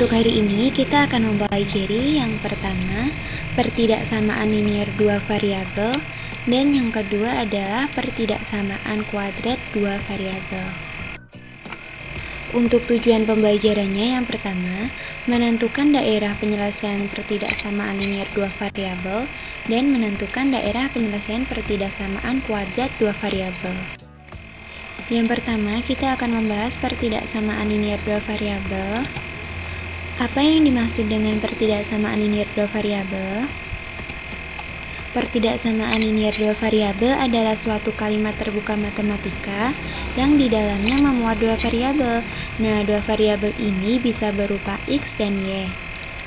Untuk hari ini kita akan mempelajari yang pertama, pertidaksamaan linear dua variabel, dan yang kedua adalah pertidaksamaan kuadrat dua variabel. Untuk tujuan pembelajarannya yang pertama, menentukan daerah penyelesaian pertidaksamaan linear dua variabel dan menentukan daerah penyelesaian pertidaksamaan kuadrat dua variabel. Yang pertama, kita akan membahas pertidaksamaan linear dua variabel. Apa yang dimaksud dengan pertidaksamaan linear dua variabel? Pertidaksamaan linear dua variabel adalah suatu kalimat terbuka matematika yang di dalamnya memuat dua variabel. Nah, dua variabel ini bisa berupa X dan Y,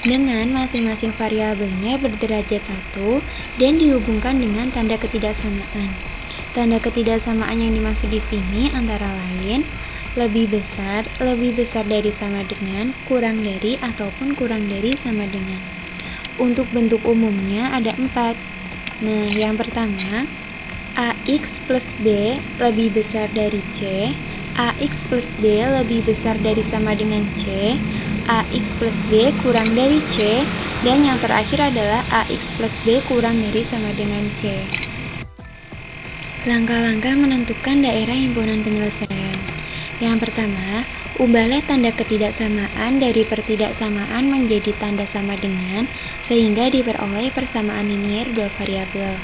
dengan masing-masing variabelnya berderajat 1 dan dihubungkan dengan tanda ketidaksamaan. Tanda ketidaksamaan yang dimaksud di sini antara lain lebih besar dari sama dengan, kurang dari, ataupun kurang dari sama dengan. Untuk bentuk umumnya ada 4. Nah, yang pertama, AX plus B lebih besar dari C, AX plus B lebih besar dari sama dengan C, AX plus B kurang dari C, dan yang terakhir adalah AX plus B kurang dari sama dengan C. Langkah-langkah menentukan daerah himpunan penyelesaian. Yang pertama, ubahlah tanda ketidaksamaan dari pertidaksamaan menjadi tanda sama dengan sehingga diperoleh persamaan linear dua variabel.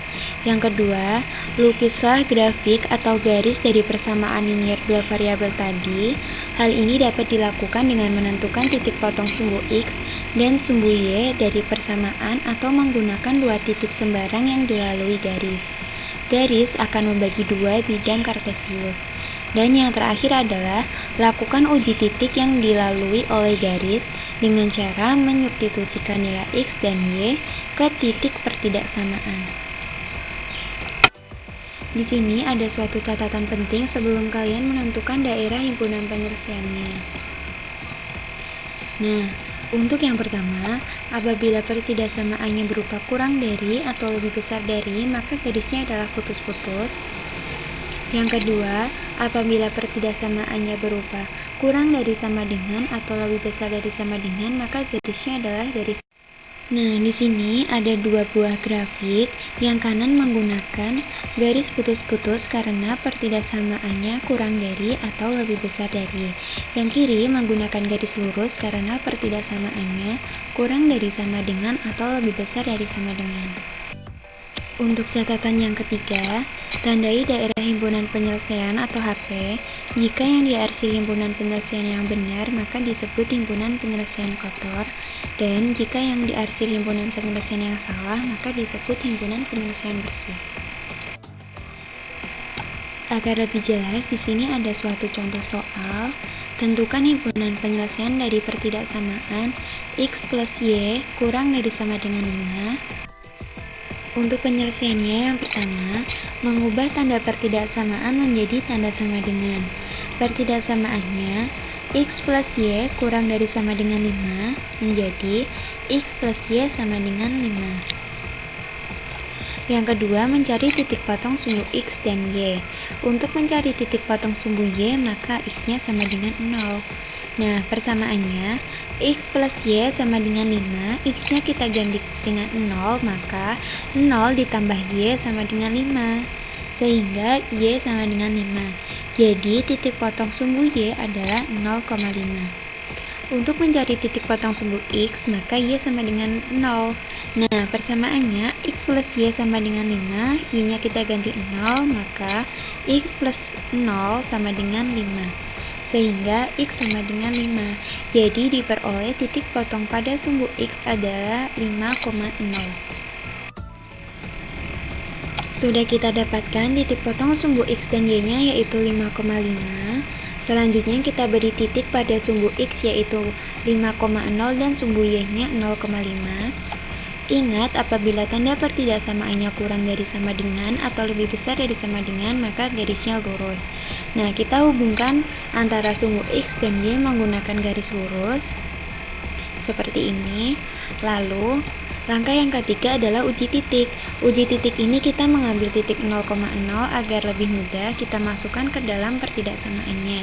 Yang kedua, lukislah grafik atau garis dari persamaan linear dua variabel tadi. Hal ini dapat dilakukan dengan menentukan titik potong sumbu X dan sumbu Y dari persamaan atau menggunakan dua titik sembarang yang dilalui garis. Garis akan membagi dua bidang kartesius. Dan yang terakhir adalah lakukan uji titik yang dilalui oleh garis dengan cara menyubstitusikan nilai X dan Y ke titik pertidaksamaan. Di sini ada suatu catatan penting sebelum kalian menentukan daerah himpunan penyelesaiannya. Nah, untuk yang pertama, apabila pertidaksamaannya berupa kurang dari atau lebih besar dari, maka garisnya adalah putus-putus. Yang kedua, apabila pertidaksamaannya berupa kurang dari sama dengan atau lebih besar dari sama dengan, maka garisnya adalah garis. Nah, di sini ada dua buah grafik. Yang kanan menggunakan garis putus-putus karena pertidaksamaannya kurang dari atau lebih besar dari. Yang kiri menggunakan garis lurus karena pertidaksamaannya kurang dari sama dengan atau lebih besar dari sama dengan. Untuk catatan yang ketiga, tandai daerah himpunan penyelesaian atau HP. Jika yang diarsir himpunan penyelesaian yang benar, maka disebut himpunan penyelesaian kotor. Dan jika yang diarsir himpunan penyelesaian yang salah, maka disebut himpunan penyelesaian bersih. Agar lebih jelas, di sini ada suatu contoh soal. Tentukan himpunan penyelesaian dari pertidaksamaan X plus Y kurang dari sama dengan 5. Untuk penyelesaiannya yang pertama, mengubah tanda pertidaksamaan menjadi tanda sama dengan. Pertidaksamaannya X plus Y kurang dari sama dengan 5 menjadi X plus Y sama dengan 5. Yang kedua, mencari titik potong sumbu X dan Y. Untuk mencari titik potong sumbu Y, maka X-nya sama dengan 0. Nah, persamaannya X plus Y sama dengan 5, X-nya kita ganti dengan 0, maka 0 ditambah Y sama dengan 5, sehingga Y sama dengan 5. Jadi, titik potong sumbu Y adalah 0,5. Untuk mencari titik potong sumbu X, maka Y sama dengan 0. Nah, persamaannya X plus Y sama dengan 5, Y-nya kita ganti 0, maka X plus 0 sama dengan 5. Sehingga X sama dengan 5. Jadi diperoleh titik potong pada sumbu X adalah 5,0. Sudah kita dapatkan titik potong sumbu X dan Y-nya yaitu 5,5. Selanjutnya kita beri titik pada sumbu X yaitu 5,0 dan sumbu Y-nya 0,5. Ingat, apabila tanda pertidaksamaannya kurang dari sama dengan atau lebih besar dari sama dengan, maka garisnya lurus. Nah, kita hubungkan antara sumbu X dan Y menggunakan garis lurus seperti ini. Lalu, langkah yang ketiga adalah uji titik. Uji titik ini kita mengambil titik 0,0 agar lebih mudah kita masukkan ke dalam pertidaksamaannya.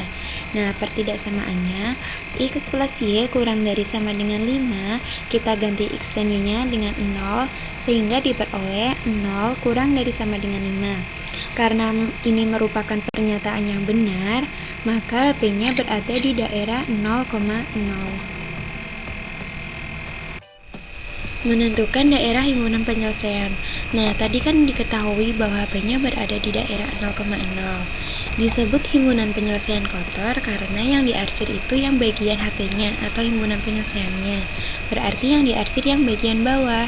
Nah, pertidaksamaannya X plus Y kurang dari sama dengan 5, kita ganti X dan Y-nya dengan 0, sehingga diperoleh 0 kurang dari sama dengan 5. Karena ini merupakan pernyataan yang benar, maka P-nya berada di daerah 0,0. Menentukan daerah himpunan penyelesaian. Nah, tadi kan diketahui bahwa P-nya berada di daerah 0,0. Disebut himpunan penyelesaian kotor karena yang diarsir itu yang bagian HP-nya atau himpunan penyelesaiannya. Berarti yang diarsir yang bagian bawah.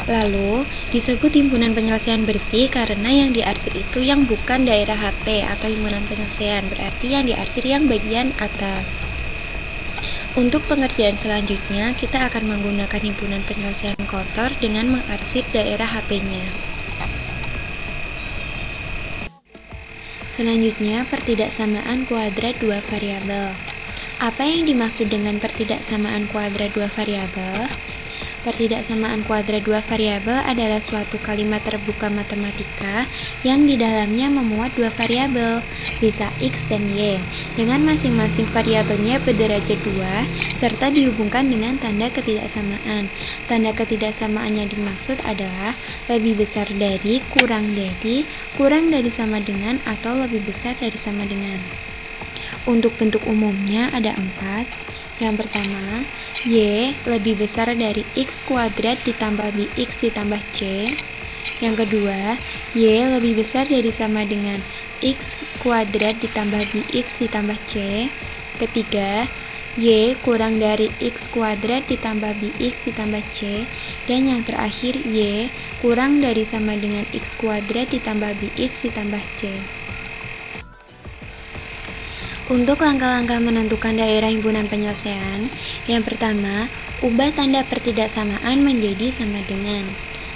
Lalu, disebut himpunan penyelesaian bersih karena yang diarsir itu yang bukan daerah HP atau himpunan penyelesaian. Berarti yang diarsir yang bagian atas. Untuk pengerjaan selanjutnya, kita akan menggunakan himpunan penyelesaian kotor dengan mengarsir daerah HP-nya. Selanjutnya, pertidaksamaan kuadrat dua variabel. Apa yang dimaksud dengan pertidaksamaan kuadrat dua variabel? Pertidaksamaan kuadrat dua variabel adalah suatu kalimat terbuka matematika yang di dalamnya memuat dua variabel, bisa X dan Y, dengan masing-masing variabelnya berderajat 2, serta dihubungkan dengan tanda ketidaksamaan. Tanda ketidaksamaan yang dimaksud adalah lebih besar dari, kurang dari sama dengan, atau lebih besar dari sama dengan. Untuk bentuk umumnya ada 4. Yang pertama, Y lebih besar dari X kuadrat ditambah BX ditambah C. Yang kedua, Y lebih besar dari sama dengan X kuadrat ditambah BX ditambah C. Ketiga, Y kurang dari X kuadrat ditambah BX ditambah C. Dan yang terakhir, Y kurang dari sama dengan X kuadrat ditambah BX ditambah C. Untuk langkah-langkah menentukan daerah himpunan penyelesaian, yang pertama, ubah tanda pertidaksamaan menjadi sama dengan.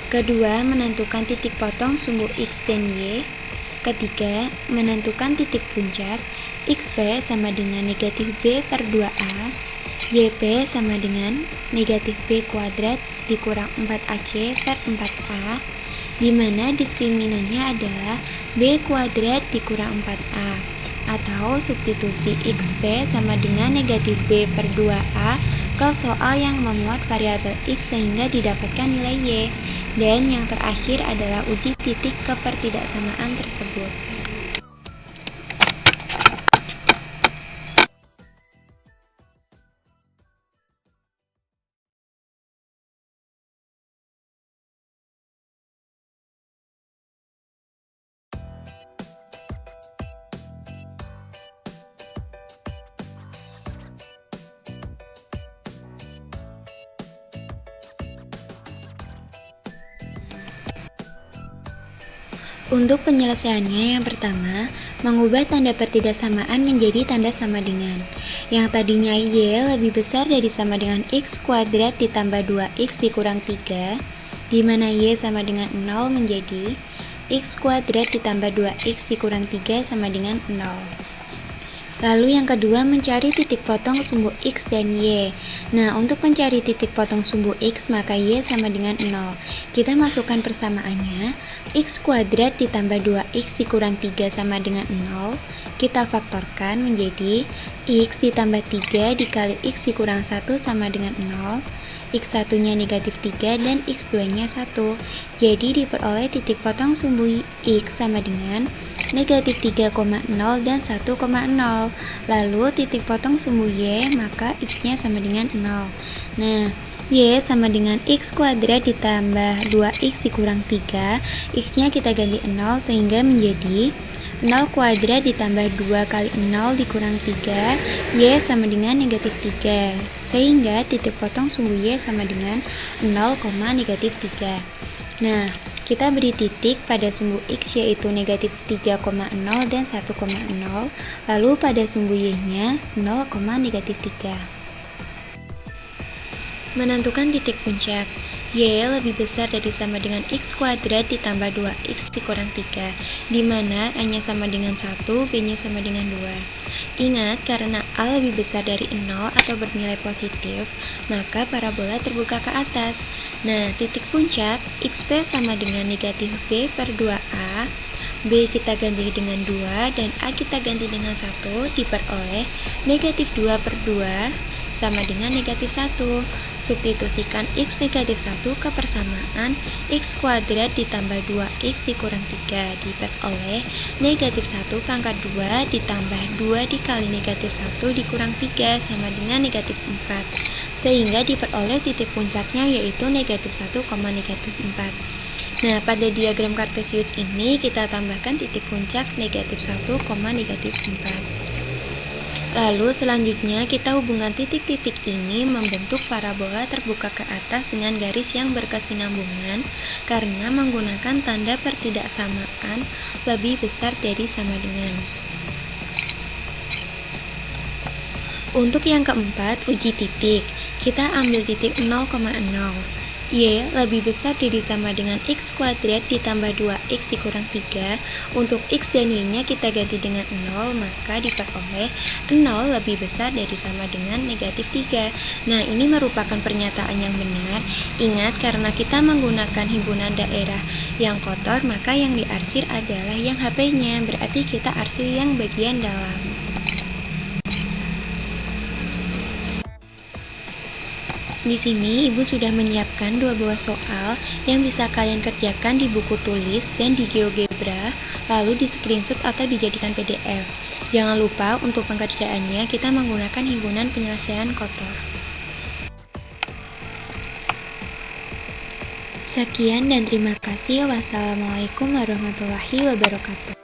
Kedua, menentukan titik potong sumbu X dan Y. Ketiga, menentukan titik puncak, XP sama dengan negatif B per 2A, YP sama dengan negatif B kuadrat dikurang 4AC per 4A, di mana diskriminannya adalah B kuadrat dikurang 4A. Atau substitusi XP sama dengan negatif B per 2A ke soal yang memuat variabel X sehingga didapatkan nilai Y. Dan yang terakhir adalah uji titik kepertidaksamaan tersebut. Untuk penyelesaiannya, yang pertama, mengubah tanda pertidaksamaan menjadi tanda sama dengan. Yang tadinya Y lebih besar dari sama dengan X kuadrat ditambah 2X dikurang 3, di mana Y sama dengan 0 menjadi X kuadrat ditambah 2X dikurang 3 sama dengan 0. Lalu yang kedua, mencari titik potong sumbu X dan Y. Nah, untuk mencari titik potong sumbu X, maka Y sama dengan 0. Kita masukkan persamaannya, X kuadrat ditambah 2X dikurang 3 sama dengan 0. Kita faktorkan menjadi X ditambah 3 dikali X dikurang 1 sama dengan 0. X1 nya negatif 3 dan X2 nya 1. Jadi diperoleh titik potong sumbu X sama dengan negatif 3,0 dan 1,0. Lalu titik potong sumbu Y, maka X nya sama dengan 0. Nah, Y sama dengan X kuadrat ditambah 2X dikurang 3. X nya kita ganti 0 sehingga menjadi 0 kuadrat ditambah 2 kali 0 dikurang 3. Y sama dengan negatif 3. Sehingga titik potong sumbu Y sama dengan 0, negatif 3. Nah, kita beri titik pada sumbu X yaitu negatif 3,0 dan 1,0. Lalu pada sumbu Y nya 0, negatif 3. Menentukan titik puncak, Y lebih besar dari sama dengan X kuadrat ditambah 2X dikurang 3, di mana A-nya sama dengan 1, B-nya sama dengan 2. Ingat, karena A lebih besar dari 0 atau bernilai positif, maka parabola terbuka ke atas. Nah, titik puncak, XP sama dengan negatif B per 2A, B kita ganti dengan 2, dan A kita ganti dengan 1, diperoleh negatif 2 per 2 sama dengan negatif 1. Substitusikan X negatif 1 ke persamaan X kuadrat ditambah 2X dikurang 3, diperoleh negatif 1 pangkat 2 ditambah 2 dikali negatif 1 dikurang 3 sama dengan negatif 4. Sehingga diperoleh titik puncaknya yaitu negatif 1, negatif 4. Nah, pada diagram kartesius ini kita tambahkan titik puncak negatif 1, negatif 4. Lalu selanjutnya kita hubungkan titik-titik ini membentuk parabola terbuka ke atas dengan garis yang berkesinambungan karena menggunakan tanda pertidaksamaan lebih besar dari sama dengan. Untuk yang keempat, uji titik. Kita ambil titik 0,0. Y lebih besar dari sama dengan X kuadrat ditambah 2X dikurang 3. Untuk X dan Y-nya kita ganti dengan 0, maka diperoleh 0 lebih besar dari sama dengan negatif 3. Nah, ini merupakan pernyataan yang benar. Ingat, karena kita menggunakan himpunan daerah yang kotor, maka yang diarsir adalah yang HP-nya. Berarti kita arsir yang bagian dalam. Di sini Ibu sudah menyiapkan 2 buah soal yang bisa kalian kerjakan di buku tulis dan di GeoGebra, lalu di screenshot atau dijadikan PDF. Jangan lupa untuk pengerjaannya kita menggunakan himpunan penyelesaian kotor. Sekian dan terima kasih. Wassalamualaikum warahmatullahi wabarakatuh.